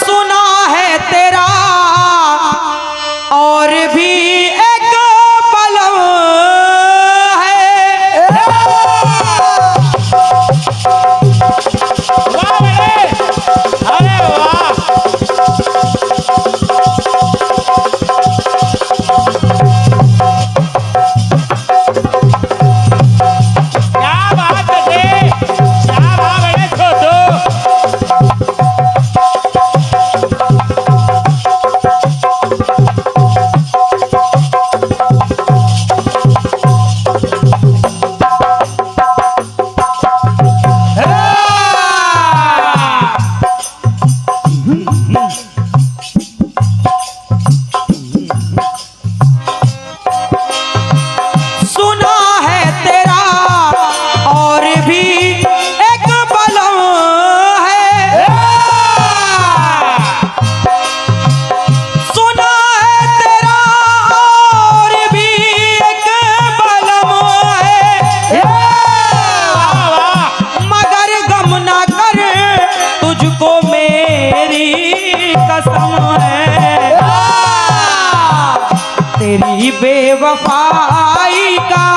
सुना है तेरा और भी एक बलम है। वाह बड़े, अरे वाह। क्या बात है, क्या बात है छोटू। सुना है तेरा और भी एक बलम है। सुना है तेरा और भी एक बलम है। मगर गम ना कर तुझको मेरी कसम है। तेरी बेवफाई का,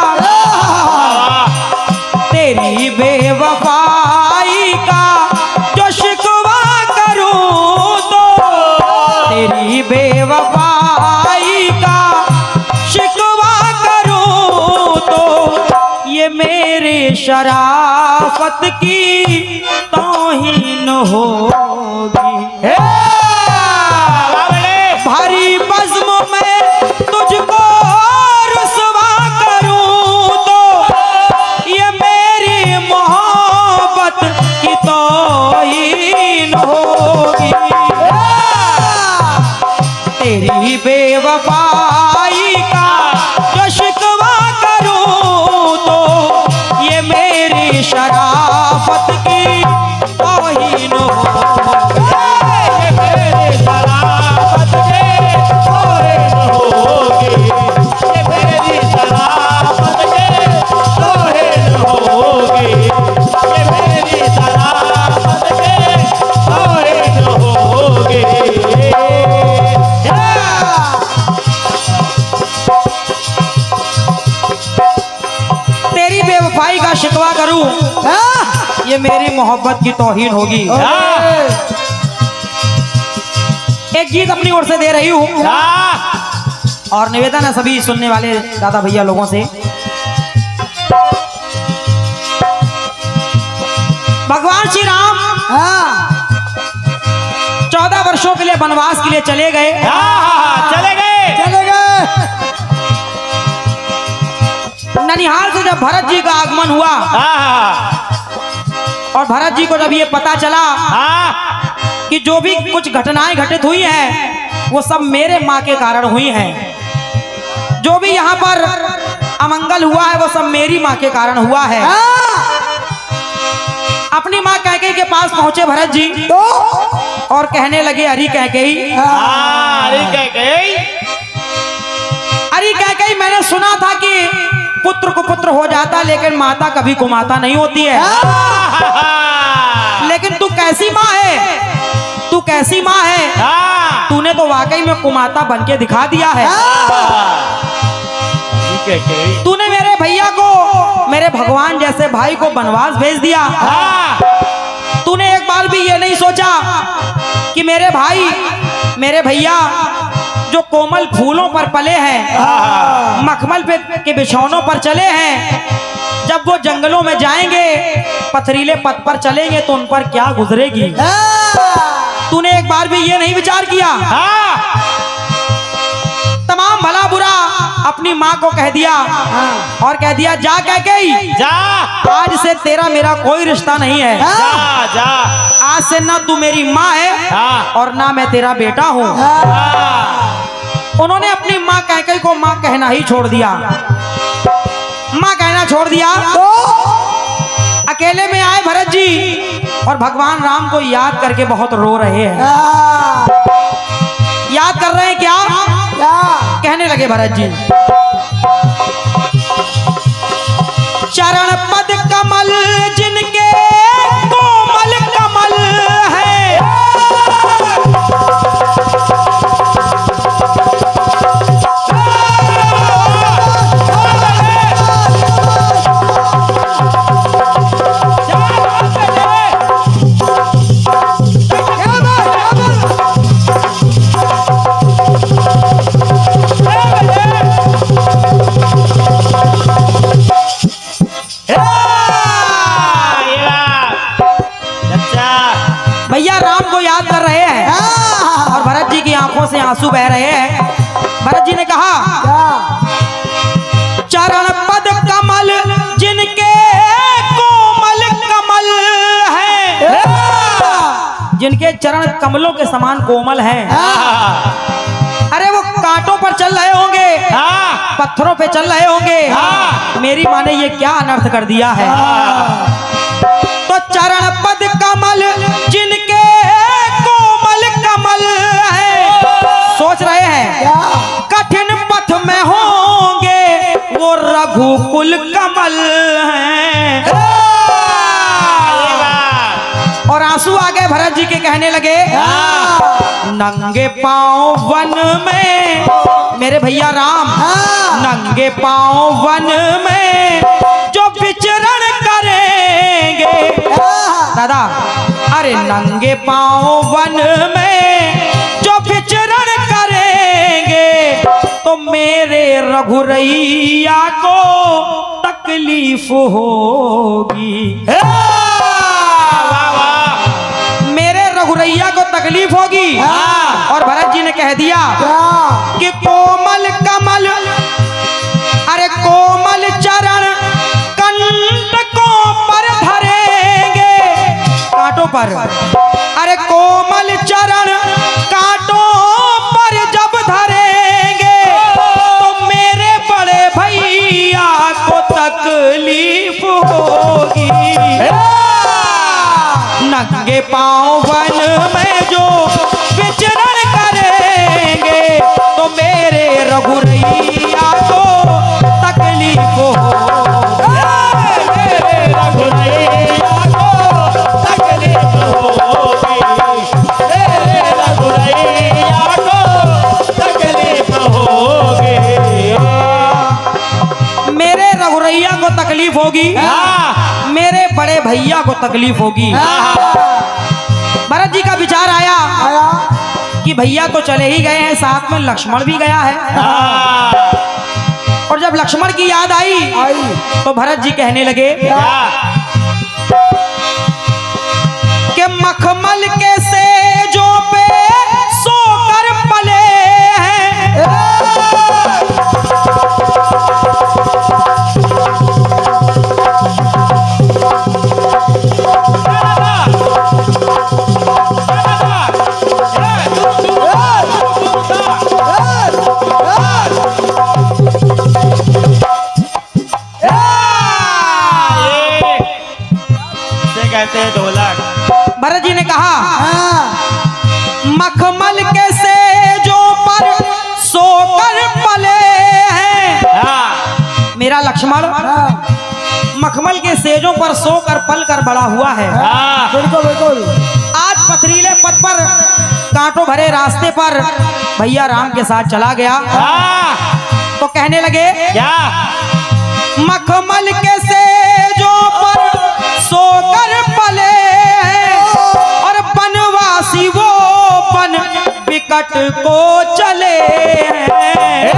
तेरी बेवफाई का जो शिकवा करूं तो, तेरी बेवफाई का शिकवा करूं तो ये मेरी शराफत की तौहीन होगी। भारी बज़्म में तुझको रुसवा करूं तो ये मेरी मोहब्बत की तौहीन होगी। तेरी बेवफाई का जो शिकवा करूं तो ये मेरी शराफत की तौहीन होगी। ये मेरी शराफत की तौहीन होगी। ये मेरी शराफत की तौहीन होगी। ये मेरी शराफत की तौहीन होगी। तेरी बेवफाई का शिकवा करूं ये मेरी मोहब्बत की तौहीन होगी। एक गीत अपनी ओर से दे रही हूं और निवेदन है सभी सुनने वाले दादा भैया लोगों से। भगवान श्री राम 14 वर्षों के लिए वनवास के लिए चले गए। चले गए, चले गए। ननिहाल से जब भरत जी का आगमन हुआ और भरत जी को जब ये पता चला कि जो भी कुछ घटनाएं घटित हुई हैं वो सब मेरे माँ के कारण हुई हैं, जो भी यहाँ पर अमंगल हुआ है वो सब मेरी माँ के कारण हुआ है। अपनी माँ कैकेयी के पास पहुंचे भरत जी और कहने लगे, अरे कैकेयी, अरे कैकेयी, अरे कैकेयी, मैंने सुना था कि पुत्र को पुत्र हो जाता लेकिन माता कभी कुमाता नहीं होती है। लेकिन तू कैसी माँ है, तू कैसी माँ है? तूने तो वाकई में कुमाता बन के दिखा दिया है। तूने मेरे भैया को, मेरे भगवान जैसे भाई को वनवास भेज दिया। तूने एक बार भी ये नहीं सोचा कि मेरे भाई, मेरे भैया जो कोमल फूलों पर पले हैं, मखमल पे के बिछौनों पर चले हैं, जब वो जंगलों में जाएंगे, पथरीले पथ पर चलेंगे तो उन पर क्या गुजरेगी। तूने एक बार भी ये नहीं विचार किया। तमाम भला बुरा अपनी माँ को कह दिया और कह दिया, जा कैकेयी, जा, आज से तेरा मेरा कोई रिश्ता नहीं है। जा, जा, आज से ना तू मेरी माँ है और ना मैं तेरा बेटा हूँ। उन्होंने अपनी माँ कैकेयी को माँ कहना ही छोड़ दिया, माँ कहना छोड़ दिया। अकेले में आए भरत जी और भगवान राम को याद करके बहुत रो रहे हैं। याद कर रहे हैं क्या? कहने लगे भरत जी, चरण पद कमल जिनके कोमल कमल है, राम को याद कर रहे हैं और भरत जी की आंखों से आंसू बह रहे हैं। भरत जी ने कहा, चरण पद कमल जिनके कोमल कमल है, जिनके चरण कमलों के समान कोमल हैं। अरे वो कांटों पर चल रहे होंगे, पत्थरों पे चल रहे होंगे, मेरी माँ ने ये क्या अनर्थ कर दिया है। तो चरण पद कमल जिनके कोमल कमल है, सोच रहे हैं कठिन पथ में होंगे वो रघुकुल कमल हैं। और आंसू आ गए भरत जी के, कहने लगे, नंगे पांव वन में मेरे भैया राम, नंगे पांव वन में जो विचरण करेंगे दादा, अरे नंगे पांव वन में जो विचरण करेंगे तो मेरे रघुरैया को तकलीफ होगी। मेरे रघुरैया को तकलीफ होगी। और भरत जी ने कह दिया कि कोमल कमल, अरे कोमल चरण कंटकों पर धरेंगे, कांटों पर, अरे कोमल चरण कांटों पर जब धरेंगे तो मेरे बड़े भैया को तकलीफ होगी। नंगे पांव वन में जो विचरण करेंगे तो मेरे रघुरैया को तकलीफ होगी। मेरे रघुरैया को तकलीफ होगी, मेरे रघुरैया को तकलीफ होगी, मेरे रघुरैया को तकलीफ होगी, मेरे बड़े भैया को तकलीफ होगी। भरत जी का विचार आया कि भैया तो चले ही गए हैं, साथ में लक्ष्मण भी गया है। और जब लक्ष्मण की याद आई तो भरत जी कहने लगे कि मखमल के सेजों पे सोकर पले हैं, भरत जी ने कहा, मखमल के सेजों पर सोकर पले हैं। मेरा लक्ष्मण मखमल के सेजों पर सोकर पल कर बड़ा हुआ है। बिल्कुल बिल्कुल। आज पथरीले पथ पर कांटों भरे रास्ते पर भैया राम के साथ चला गया तो कहने लगे, मखमल के सेजों पर सोकर पले और बनवासी वो बन विकट को चले हैं।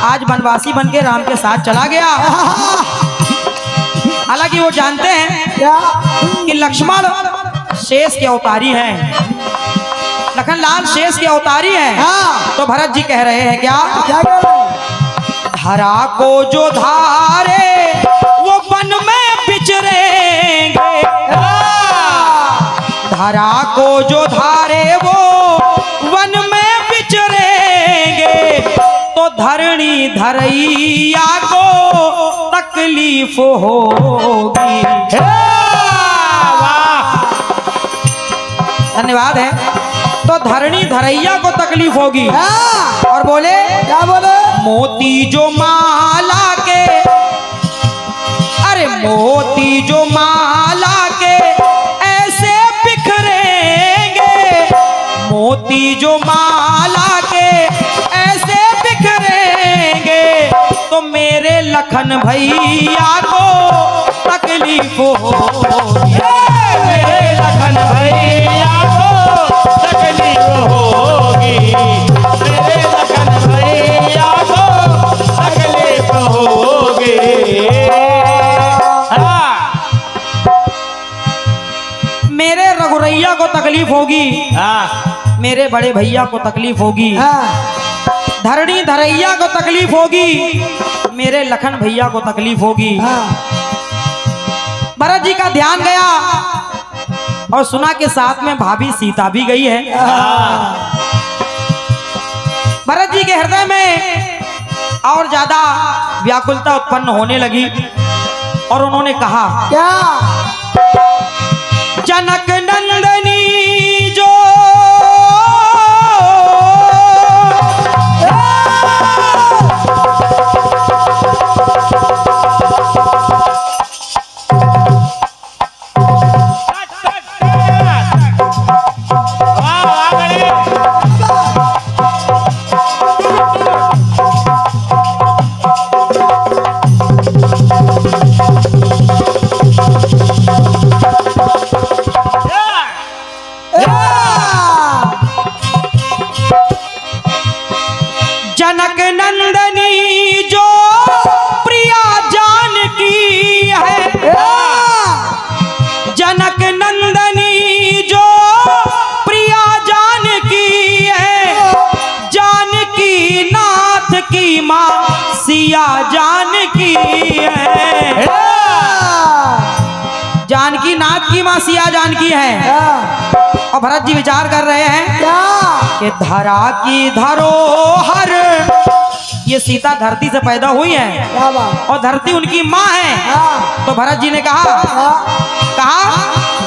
आज बनवासी बन के राम के साथ चला गया। हालांकि वो जानते हैं कि लक्ष्मण शेष के अवतारी हैं, लखनलाल शेष के अवतारी हैं। तो भरत जी कह रहे हैं क्या क्या कह रहे हैं? धरा को जो धारे वो वन में विचरेंगे, धरा को जो धारे वो वन में विचरेंगे तो धरणी धरैया को तकलीफ होगी। धन्यवाद है। तो धरणी धरैया को तकलीफ होगी। और बोले, क्या बोले? मोती जो माला के, अरे मोती जो माला के ऐसे बिखरेंगे, मोती जो माला के ऐसे बिखरेंगे तो मेरे लखन भैया को तकलीफ होगी। मेरे लखन भैया को तकलीफ होगी, मेरे लखन भैया को तकलीफ होगी। मेरे मुरैया को तकलीफ होगी, हाँ मेरे बड़े भैया को तकलीफ होगी, हाँ धरणी धरैया को तकलीफ होगी, मेरे लखन भैया को तकलीफ होगी। हाँ भरत जी का ध्यान गया और सुना के साथ में भाभी सीता भी गई है। भरत जी के हृदय में और ज्यादा व्याकुलता उत्पन्न होने लगी और उन्होंने कहा, क्या जनक नंदनी जो वाह वाह बड़े जनक नंदनी जो प्रिया जानकी है, जनक नंदनी जो प्रिया जानकी है, जानकी नाथ की माँ सिया जानकी है, जानकी नाथ की माँ सिया जानकी है। और भरत जी विचार कर रहे हैं क्या कि धरा की धरोहर, ये सीता धरती से पैदा हुई है क्या बात और धरती उनकी माँ है। हाँ तो भरत जी ने कहा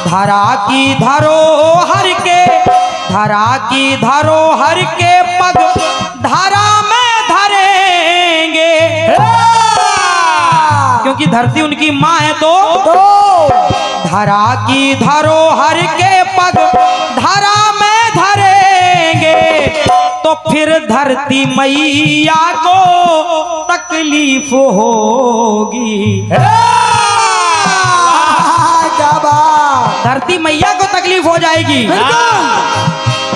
धरा की धरोहर के, धरा की धरोहर के पग धरा में धरेंगे, क्योंकि धरती उनकी माँ है। तो धरा की धरोहर के पग धरा में धरेंगे, तो फिर धरती मैया को तकलीफ होगी। क्या बात धरती मैया को तकलीफ हो जाएगी।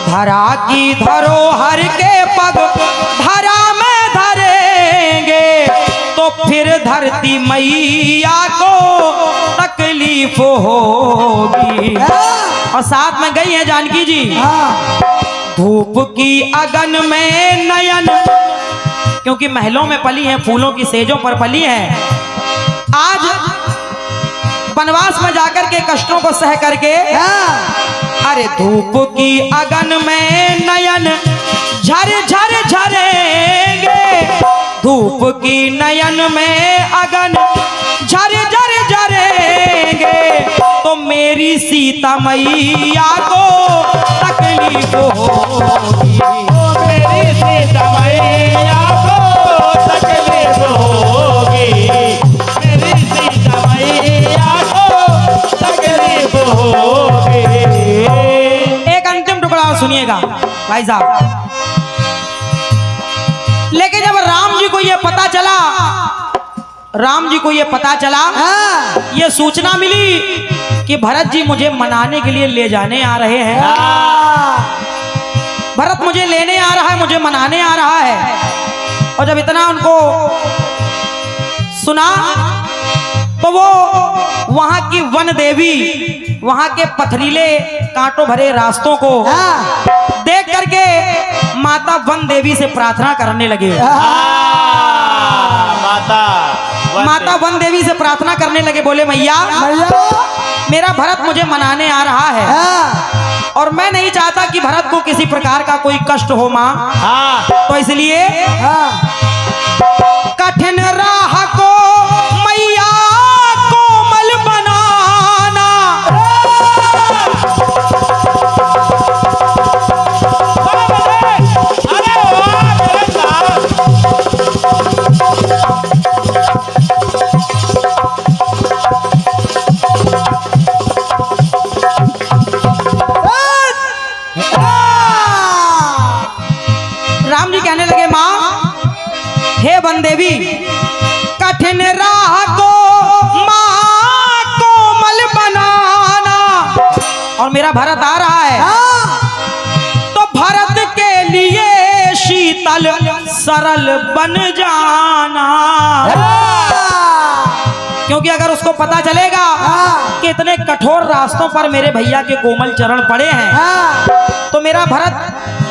धरा की धरोहर के पग धरा में धरेंगे, तो फिर धरती मैया को तकलीफ होगी। और साथ में गई है जानकी जी, धूप की अगन में नयन, क्योंकि महलों में पली है, फूलों की सेजों पर पली है। आज वनवास में जाकर के कष्टों को सह करके, अरे धूप की अगन में नयन झर झर झरेंगे, धूप की नयन में अगन झर झर झरेंगे, तो मेरी सीता मैया को तकलीफ होगी। मेरी सीता मैया को तकलीफ होगी, मेरी सीता मैया को तकलीफ होगी। एक अंतिम टुकड़ा और सुनिएगा भाई साहब। लेकिन जब राम जी को यह पता चला, राम जी को यह पता चला, यह सूचना मिली कि भरत जी मुझे मनाने के लिए ले जाने आ रहे हैं, भरत मुझे लेने आ रहा है, मुझे मनाने आ रहा है। और जब इतना उनको सुना तो वो वहां की वन देवी, वहां के पथरीले कांटों भरे रास्तों को देख करके माता वन देवी से प्रार्थना करने लगे। माता वन देवी से प्रार्थना करने लगे, बोले मैया मेरा भरत मुझे मनाने आ रहा है और मैं नहीं चाहता कि भरत को किसी प्रकार का कोई कष्ट हो माँ, तो इसलिए कठिन राह को मैया कोमल बनाना, राम जी कहने लगे माँ हे वन देवी, कठिन राह को माँ कोमल बनाना, और मेरा भरत आ रहा है तो भरत के लिए शीतल सरल बन जाना। क्योंकि अगर उसको पता चलेगा कि इतने कठोर रास्तों पर मेरे भैया के कोमल चरण पड़े हैं तो मेरा भरत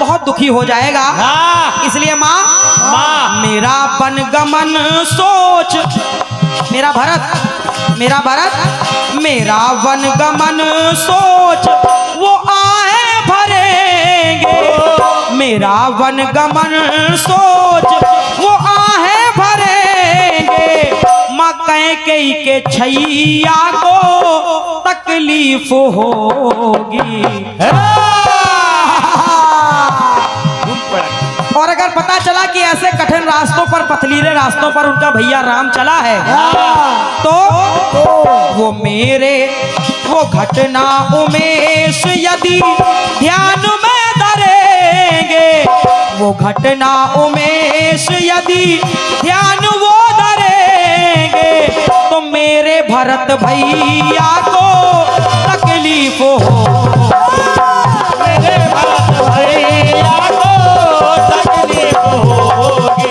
बहुत दुखी हो जाएगा। हाँ। इसलिए माँ माँ। मेरा वनगमन सोच, मेरा भरत मेरा वनगमन सोच वो आहे भरेंगे, मेरा वनगमन सोच वो आहे भरेंगे। माँ कैकेयी के छैया को तकलीफ होगी। और अगर पता चला कि ऐसे कठिन रास्तों पर, पथरीले रास्तों पर उनका भैया राम चला है तो वो घटना उमेश यदि ध्यान में धरेंगे, वो घटना उमेश यदि ध्यान वो धरेंगे तो मेरे भरत भैया को तकलीफ हो, मेरे भरत भैया को तकलीफ होगी,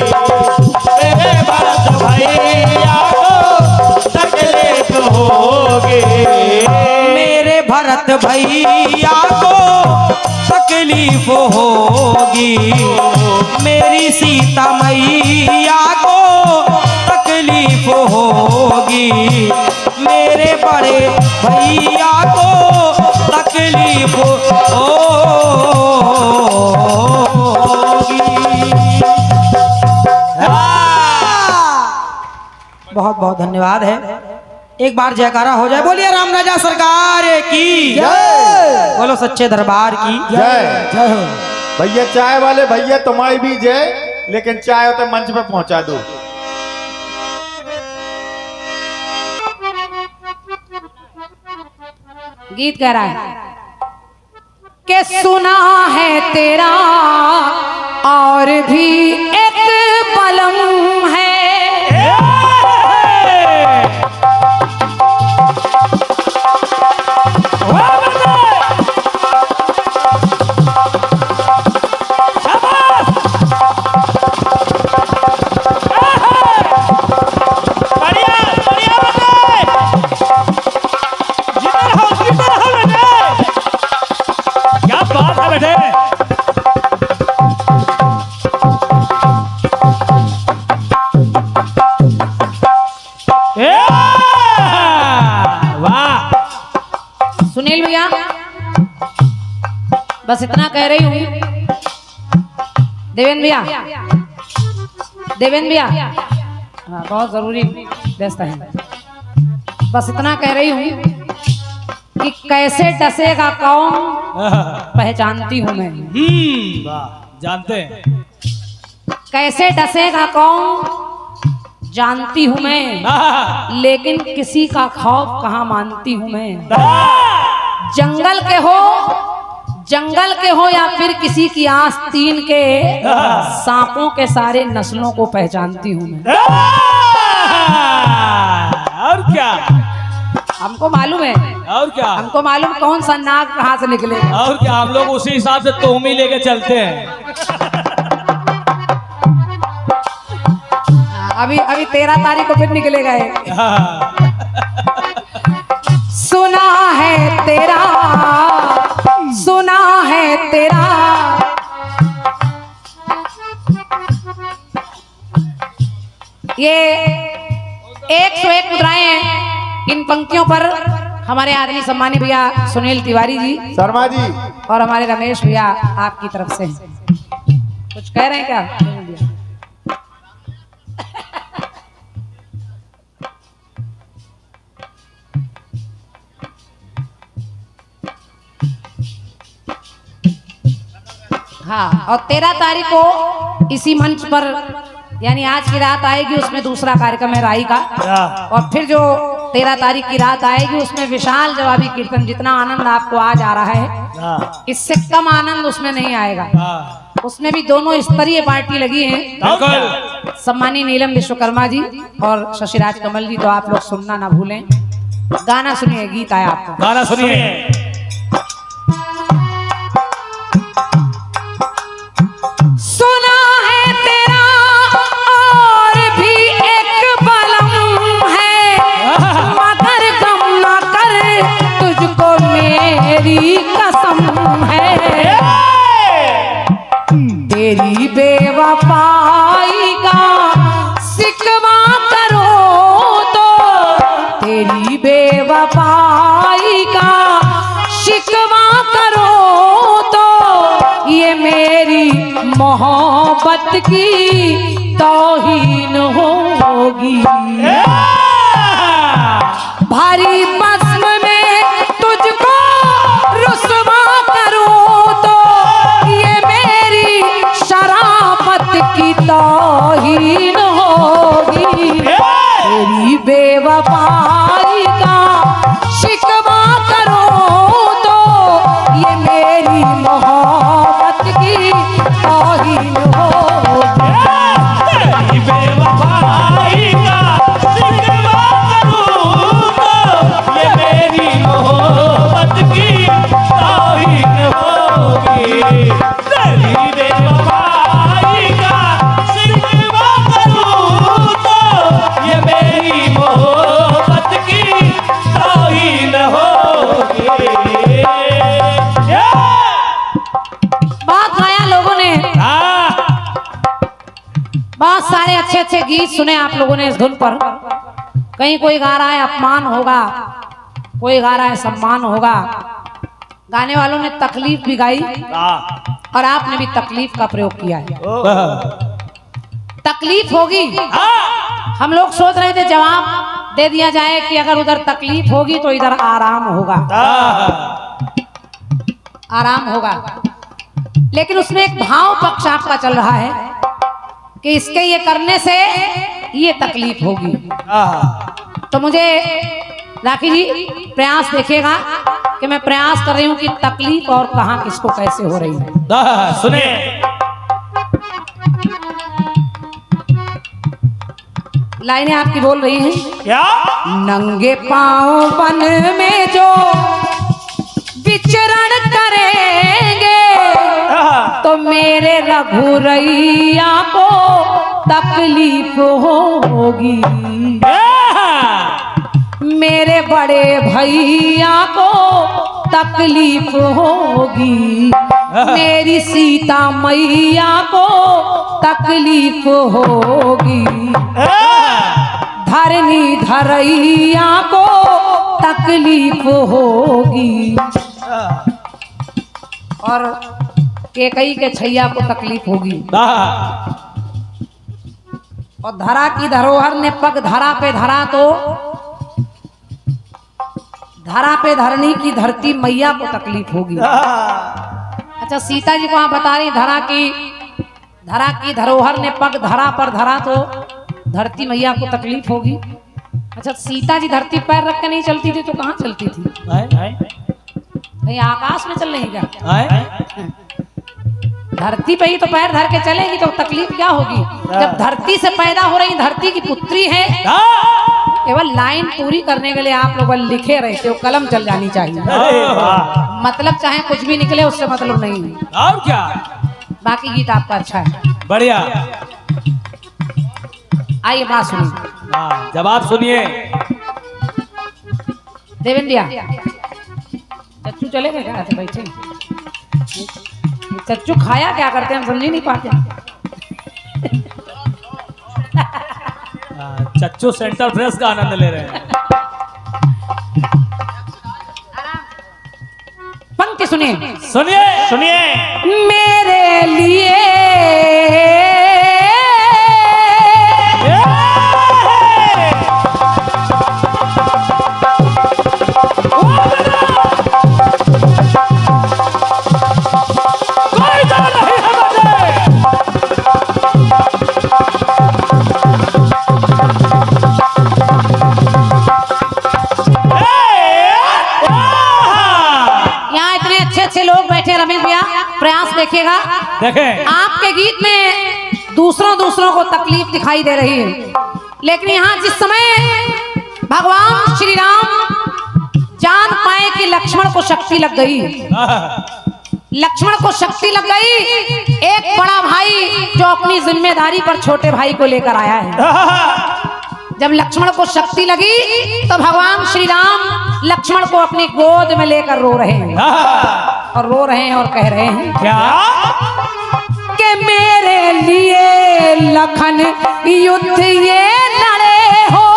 मेरे भरत भैया को तकलीफ होगी, मेरे भरत भैया को तकलीफ होगी, मेरी सीता मैया को तकलीफ होगी, मेरे बड़े भैया को तकलीफ होगी। बहुत बहुत धन्यवाद है। एक बार जयकारा हो जाए, बोलिए राम राजा सरकार की जय। बोलो सच्चे दरबार की जय। जय हो। भैया चाय वाले भैया तुम्हारी भी जय, लेकिन चाय तो मंच पे पहुंचा दो। गीत कह रहा है कि सुना है तेरा और भी एक पलम है, सुनील भैया बस इतना कह रही हूँ। देवेंद्र भैया हाँ बहुत जरूरी व्यस्त है। बस इतना कह रही हूँ कि कैसे डसेगा कौन पहचानती हूँ मैं, जानते हैं। कैसे डसेगा कौन जानती हूँ मैं, लेकिन किसी का खौफ कहाँ मानती हूँ मैं। जंगल के हो या फिर किसी की आस्तीन के, सांपों के सारे नस्लों को पहचानती हूँ मैं। और क्या, हमको मालूम है, और क्या, हमको मालूम कौन सा नाग कहाँ से निकले। और क्या, हम लोग उसी हिसाब से तोहमी लेके चलते हैं। अभी 13 तारीख को फिर निकलेगा ये। सुना है तेरा, सुना है तेरा, ये 101 मुद्राएं हैं। इन पंक्तियों पर हमारे आदमी सम्मानी भैया सुनील तिवारी जी शर्मा जी और हमारे रमेश भैया आपकी तरफ से कुछ कह रहे हैं क्या? हाँ, और 13 तारीख को इसी मंच पर यानी आज की रात आएगी, उसमें दूसरा कार्यक्रम है राई का, और फिर जो 13 तारीख की रात आएगी उसमें विशाल जवाबी कीर्तन। जितना आनंद आपको आज आ रहा है इससे कम आनंद उसमें नहीं आएगा। उसमें भी दोनों स्तरीय पार्टी लगी है, सम्मानी नीलम विश्वकर्मा जी और शशिराज कमल जी। तो आप लोग सुनना ना भूलें, गाना सुनिए, गीत आया आपको, गाना सुनिए। सुना है तेरा और भी एक बलम है, है। तेरी बेवफाई का शिकवा करो तो, तेरी बेवफाई का शिकवा करो तो, ये मेरी मोहब्बत की तौहीन होगी। भारी बस्म में तुझको रुस्वा करूं तो, ये मेरी शराफत की तौहीन होगी। तेरी बेवफाई का शिकवा करूं तो, ये मेरी मोहब्बत की तौहीन होगी। तेरी बेवफाई का शिकवा करूं तो, ये मेरी मोहब्बत की तौहीन होगी। तेरी बेवफाई का शिकवा करूं तो, ये मेरी मोहब्बत की तौहीन होगी। बहुत गाया लोगों ने, बहुत सारे अच्छे अच्छे गीत सुने आप लोगों ने इस धुन पर। कहीं कोई गा रहा है अपमान होगा, कोई गा रहा है सम्मान होगा। गाने वालों ने तकलीफ भी गाई और आपने भी तकलीफ का प्रयोग किया है। तकलीफ होगी, हम लोग सोच रहे थे जवाब दे दिया जाए कि अगर उधर तकलीफ होगी तो इधर आराम होगा, आराम होगा। लेकिन उसमें एक भाव पक्ष आपका चल रहा है कि इसके ये करने से ये तकलीफ होगी। तो मुझे राखी जी प्रयास देखिएगा कि मैं प्रयास कर रही हूं कि तकलीफ और कहां किसको कैसे हो रही है। सुने लाइनें आपकी बोल रही हैं। क्या? नंगे पांव वन में जो विचरण करेंगे तो मेरे रघुरैया को तकलीफ होगी। मेरे बड़े भैया को तकलीफ होगी। मेरी सीता मैया को तकलीफ होगी। धरनी धरैया को तकलीफ होगी। और केकई के छैया को तकलीफ होगी। और धरा की धरोहर ने पग धरा पे धरा तो धरा पे धरनी की धरती मैया को तकलीफ होगी। अच्छा, सीता जी को आप बता रही धरा की धरोहर ने पग धरा पर धरा तो धरती मैया को तकलीफ होगी। अच्छा, सीता जी धरती पैर रख के नहीं चलती थी तो कहाँ चलती थी? कहीं आकाश में चल रही क्या? धरती पे ही तो पैर धर के चलेगी तो तकलीफ क्या होगी? जब धरती से पैदा हो रही धरती की पुत्री है, केवल लाइन पूरी करने के लिए आप लोग लिखे रहते हो, कलम चल जानी चाहिए। मतलब चाहे कुछ भी निकले उससे मतलब नहीं है। और क्या? बाकी गीत आपका अच्छा है, बढ़िया। आइए बात सुनिए। जवाब सुनिए। देवेंद्रिया चच्चू चले गए क्या? अच्छा बैठे। चच्चू खाया क्या करते हैं हम समझ ही नहीं पाते। चच्चू सेंटर फ्रेश का आनंद ले रहे हैं। पंक्ति सुनिए। सुनिए सुनिए। मेरे लिए रमेश भैया प्रयास देखिएगा। देखें आपके गीत में दूसरों को तकलीफ दिखाई दे रही है, लेकिन यहाँ जिस समय भगवान श्री राम जान पाए कि लक्ष्मण को शक्ति लग गई, लक्ष्मण को शक्ति लग गई, एक बड़ा भाई जो अपनी जिम्मेदारी पर छोटे भाई को लेकर आया है। जब लक्ष्मण को शक्ति लगी तो भगवान श्री राम लक्ष्मण को अपनी गोद में लेकर रो रहे हैं। और रो रहे हैं और कह रहे हैं क्या कि मेरे लिए लखन युद्ध ये लड़े हो।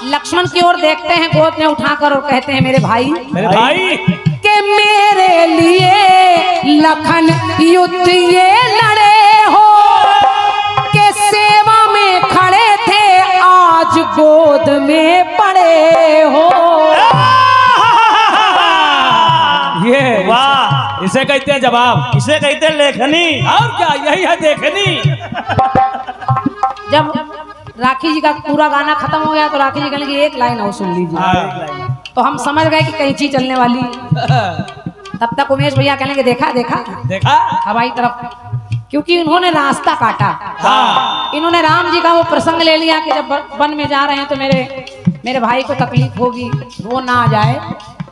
लक्ष्मण की ओर देखते हैं गोद में उठाकर और कहते हैं मेरे भाई कि मेरे लिए लखन युद्ध ये लड़े हो, के सेवा में खड़े थे आज गोद में पड़े हो। ये वाह, इसे कहते हैं जवाब, इसे कहते हैं लेखनी। और क्या, यही है देखनी। जब राखी जी का पूरा गाना खत्म हो गया तो राखी जी कहने की एक लाइन और सुन लीजिए। तो हम समझ गए कि कैंची चलने वाली। तब तक उमेश भैया कहने के देखा देखा देखा हवाई तरफ, क्योंकि उन्होंने रास्ता काटा। हाँ। इन्होंने राम जी का वो प्रसंग ले लिया कि जब वन में जा रहे हैं तो मेरे भाई को तकलीफ होगी, वो ना आ जाए,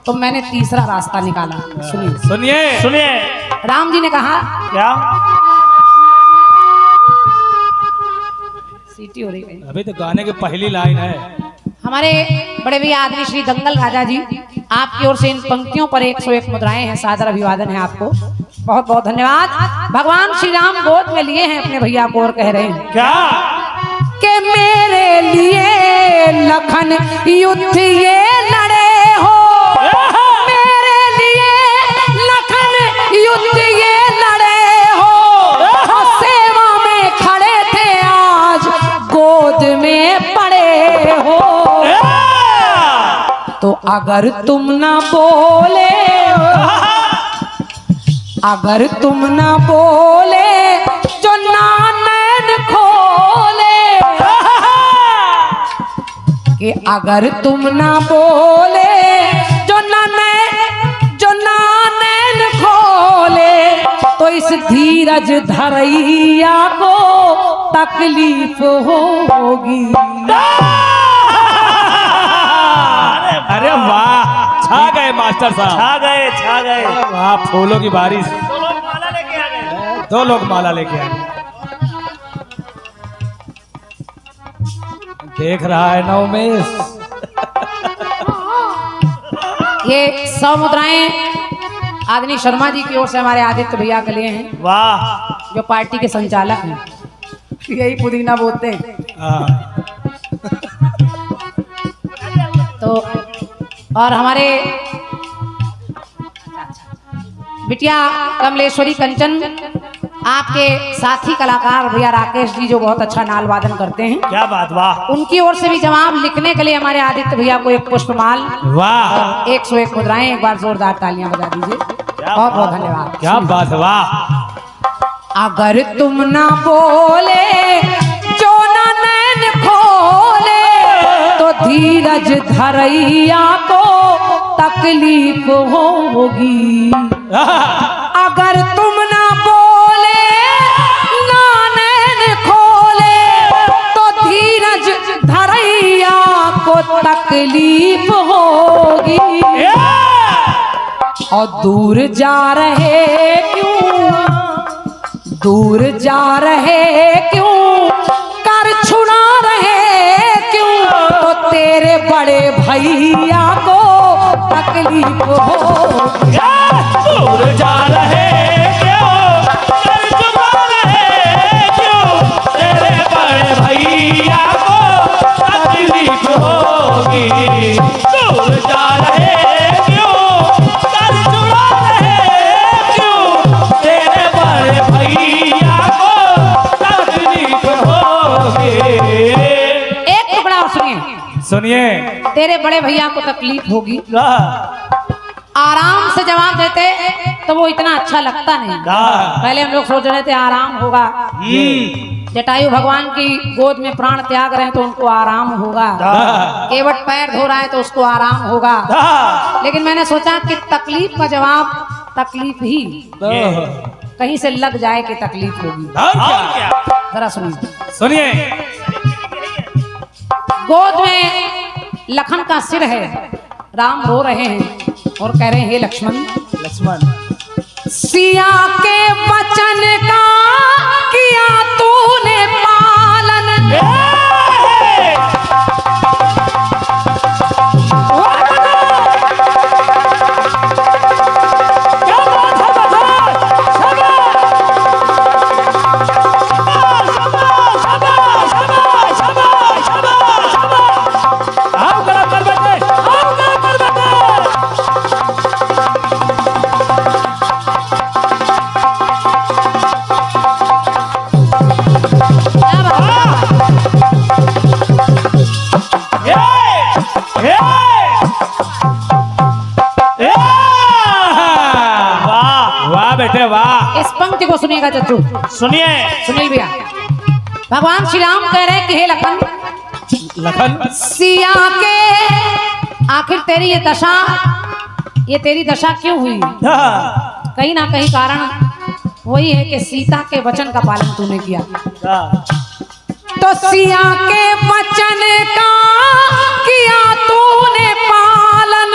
तो मैंने तीसरा रास्ता निकाला। सुनिए सुनिए सुनिए। राम जी ने कहा क्या? सीटी हो रही है। अभी तो गाने की पहली लाइन है। हमारे बड़े भैया आदमी श्री दंगल राजा जी, आपकी ओर से इन पंक्तियों पर 101 मुद्राएं हैं। सादर अभिवादन है आपको, बहुत बहुत धन्यवाद। भगवान श्री राम गोद में लिए हैं अपने भैया को और कह रहे हैं क्या कि मेरे लिए लखन युद्ध ये लड़े हो, मेरे लिए लखन युद्ध ये लड़े हो, सेवा में खड़े थे आज गोद में पड़े हो। तो अगर तुम ना बोले, अगर तुम ना बोले जो नैन खोले, कि अगर तुम ना बोले जो नैन खोले, तो इस धीरज धरैया को तकलीफ होगी। अरे वाह, छा गए मास्टर साहब, छा गए वाह। फूलों की बारिश। दो लोग माला लेके आ गए। दो लोग माला लेके आ गए। देख रहा है ना उमेश, ये 100 मुद्राएं आदमी शर्मा जी की ओर से हमारे आदित्य भैया के लिए हैं। वाह। जो पार्टी के संचालक हैं, यही पुदीना बोलते हैं। तो और हमारे बिटिया कमलेश्वरी कंचन, आपके साथी कलाकार भैया राकेश जी जो बहुत अच्छा नाल वादन करते हैं, क्या बात, वाह। उनकी ओर से भी जवाब लिखने के लिए हमारे आदित्य भैया को एक पुष्पमाल, वाह। 101 मुद्राएं। एक बार जोरदार तालियां बजा दीजिए। बहुत बहुत धन्यवाद। क्या बात, वाह। अगर तुम ना बोले जो ना नैन खोले, तो धीरज धरैया को तकलीफ होगी। अगर तुम ना बोले ना नैन खोले, तो धीरज धरैया को तकलीफ होगी। और दूर जा रहे क्यों, दूर जा रहे क्यों, कर छुड़ा रहे क्यों, तो तेरे बड़े भैया को तकलीफ होगी। दूर जा रहे क्यों, कर छुड़ा रहे क्यों, तेरे बड़े भैया को तकलीफ होगी। दूर जा रहे क्यों, कर छुड़ा रहे क्यों, तेरे बड़े भैया को तकलीफ होगी। एक टुकड़ा और सुनिए, सुनिए। तेरे बड़े भैया को तकलीफ होगी। आराम से जवाब देते तो वो इतना अच्छा लगता नहीं। पहले हम लोग सोच रहे थे आराम होगा, जटायु भगवान की गोद में प्राण त्याग रहे हैं तो उनको आराम होगा, केवट पैर धो रहा है तो उसको आराम होगा। लेकिन मैंने सोचा कि तकलीफ का जवाब तकलीफ ही कहीं से लग जाए कि तकलीफ होगी। जरा सुनिए, सुनिए। गोद में लखन का सिर है, राम रो रहे हैं और कह रहे हैं हे लक्ष्मण, सिया के वचन का किया तूने पालन, वाह वाह बेटे वाह। इस पंक्ति को सुनिएगा चच्चू, सुनिए सुनील भैया। भगवान श्री राम कह रहे कि हे लखन, लखन सिया के आखिर तेरी ये दशा, ये तेरी दशा क्यों हुई? कहीं ना कहीं कारण वही है कि सीता के वचन का पालन तूने किया। तो सिया के वचन का किया तूने पालन,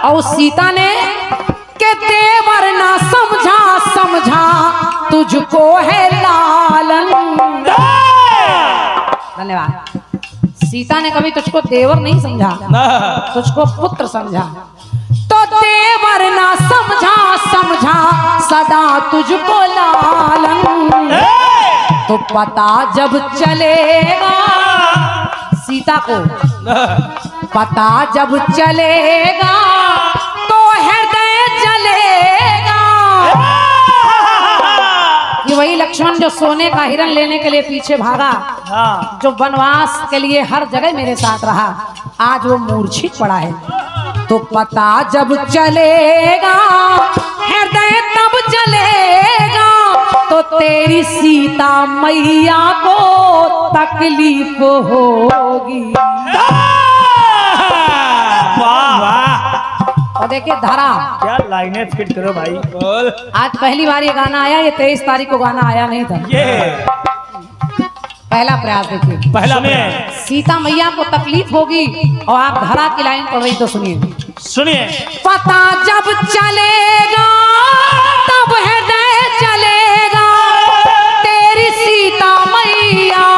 और सीता ने के देवर ना समझा, समझा तुझको है लालन। धन्यवाद। सीता ने कभी तुझको देवर नहीं समझा, तुझको पुत्र समझा। तो देवर ना समझा, समझा सदा तुझको लालन। तो पता जब चलेगा सीता को, पता जब चलेगा तो हृदय जलेगा। ये वही लक्ष्मण जो सोने का हिरण लेने के लिए पीछे भागा, जो वनवास के लिए हर जगह मेरे साथ रहा, आज वो मूर्छित पड़ा है। तो पता जब चलेगा हृदय तब जलेगा, तो तेरी सीता मैया को तकलीफ होगी। और देखिए धारा, क्या लाइनें फिट करो भाई। आज पहली बार ये गाना आया, ये 23 तारीख को गाना आया नहीं था, ये पहला प्रयास देखिए। पहला में सीता मैया को तकलीफ होगी, और आप धारा की लाइन पढ़ रही तो सुनिए। सुनिए। पता जब चलेगा तब हृदय चलेगा, तेरी सीता मैया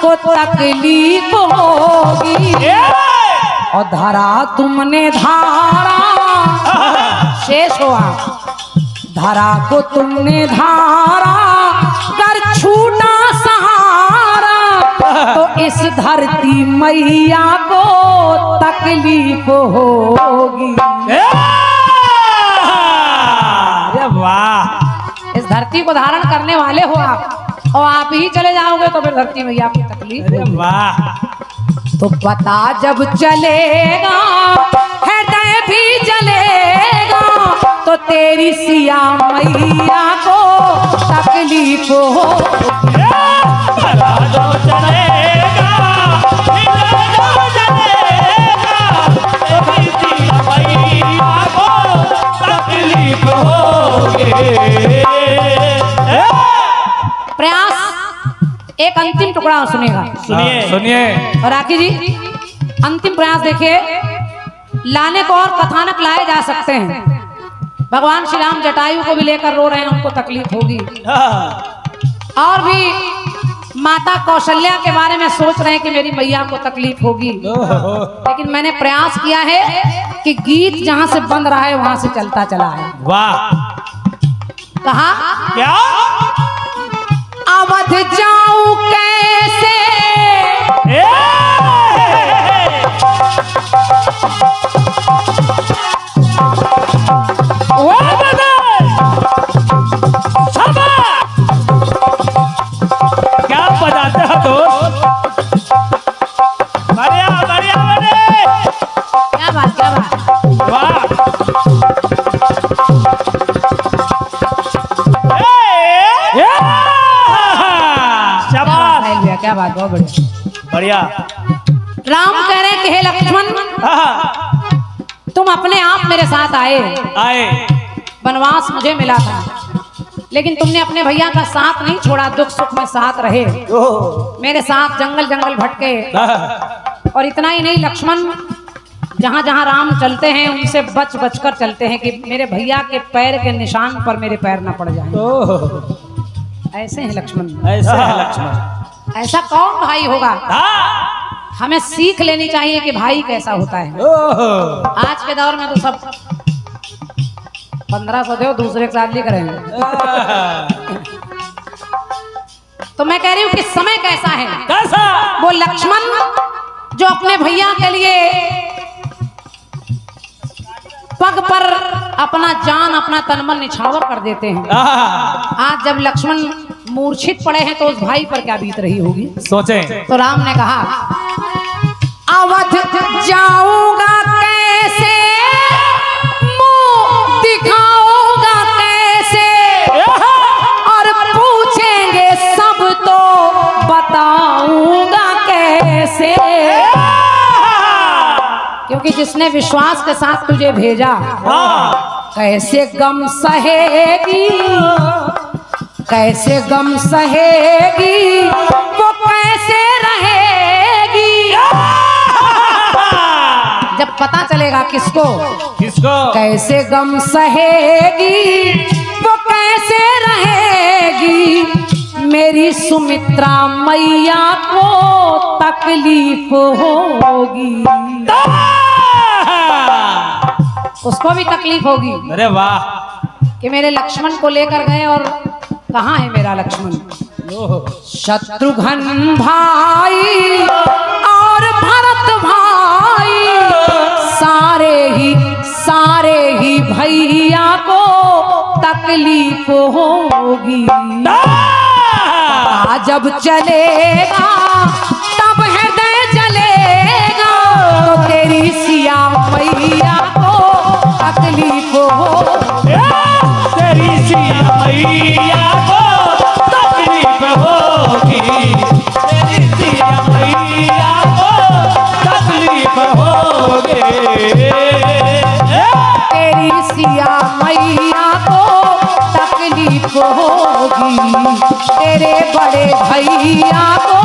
को तकलीफ होगी। और धारा तुमने धारा, शेष हुआ, धारा को तुमने धारा कर छूटा सहारा, तो इस धरती मैया को तकलीफ होगी। अरे वाह। इस धरती को धारण करने वाले हो आप, और आप ही चले जाओगे तो फिर धरती मैया को तकलीफ अरे होगी। वाह। तो पता जब चलेगा हृदय भी जलेगा, तो तेरी सिया मैया को तकलीफ होगी। प्रयास एक अंतिम टुकड़ा सुनेगा, सुनिए सुनिए। और राखी जी अंतिम प्रयास देखिए। लाने को और कथानक लाए जा सकते हैं। भगवान श्री राम जटायु को भी लेकर रो रहे हैं, उनको तकलीफ होगी। और भी माता कौशल्या के बारे में सोच रहे हैं कि मेरी मैया को तकलीफ होगी। लेकिन मैंने प्रयास किया है कि गीत जहां से बंद रहा है वहां से चलता चला है। वाह। कहा क्या? अवध जाऊं कैसे, क्या बजाते हो दोस्त? बढ़िया बढ़िया बढ़िया। क्या बात, क्या बात। वाह। शाबाश। क्या बात, बहुत बढ़िया। बढ़िया। राम कह रहे कि हे लक्ष्मण, तुम अपने आप मेरे साथ आए, वनवास मुझे मिला था, लेकिन तुमने अपने भैया का साथ नहीं छोड़ा, दुख सुख में साथ रहे, मेरे साथ जंगल जंगल भटके। और इतना ही नहीं लक्ष्मण, जहां जहां राम चलते हैं उनसे बच बच कर चलते हैं कि मेरे भैया के पैर के निशान पर मेरे पैर ना पड़ जाएं। ऐसे हैं लक्ष्मण, ऐसे है लक्ष्मण। ऐसा कौन भाई होगा? हमें सीख लेनी चाहिए कि भाई कैसा होता है। आज के दौर में तो सब 1500 दो, दूसरे के साथ लिख रहे हैं। तो मैं कह रही हूँ कि समय कैसा है। कैसा? वो लक्ष्मण जो अपने भैया के लिए पग पर अपना जान, अपना तनमन निछावर कर देते हैं। आज जब लक्ष्मण मूर्छित पड़े हैं तो उस भाई पर क्या बीत रही होगी। सोचें। तो राम ने कहा, अवध जाओ क्योंकि जिसने विश्वास के साथ तुझे भेजा, कैसे गम सहेगी, कैसे गम सहेगी, वो कैसे रहेगी। जब पता चलेगा किसको किसको कैसे गम सहेगी, वो कैसे रहेगी। मेरी सुमित्रा मैया को तकलीफ होगी, उसको भी तकलीफ होगी। अरे वाह, कि मेरे लक्ष्मण को लेकर गए और कहाँ है मेरा लक्ष्मण। शत्रुघ्न भाई और भरत भाई सारे ही भैया को तकलीफ होगी। जब चलेगा तब हृदय जलेगा, तो तेरी सिया मैया को तकलीफ होगी। तेरी सिया मैया को तकलीफ होगी, तेरी सिया मैया को तकलीफ होगी। तेरी सिया मैया को तकलीफ होगी, तेरे बड़े भैया को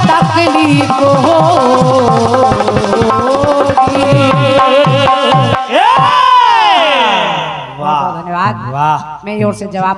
तकलीफ होगी। वाह धन्यवाद। वाह, मैं ओर से जवाब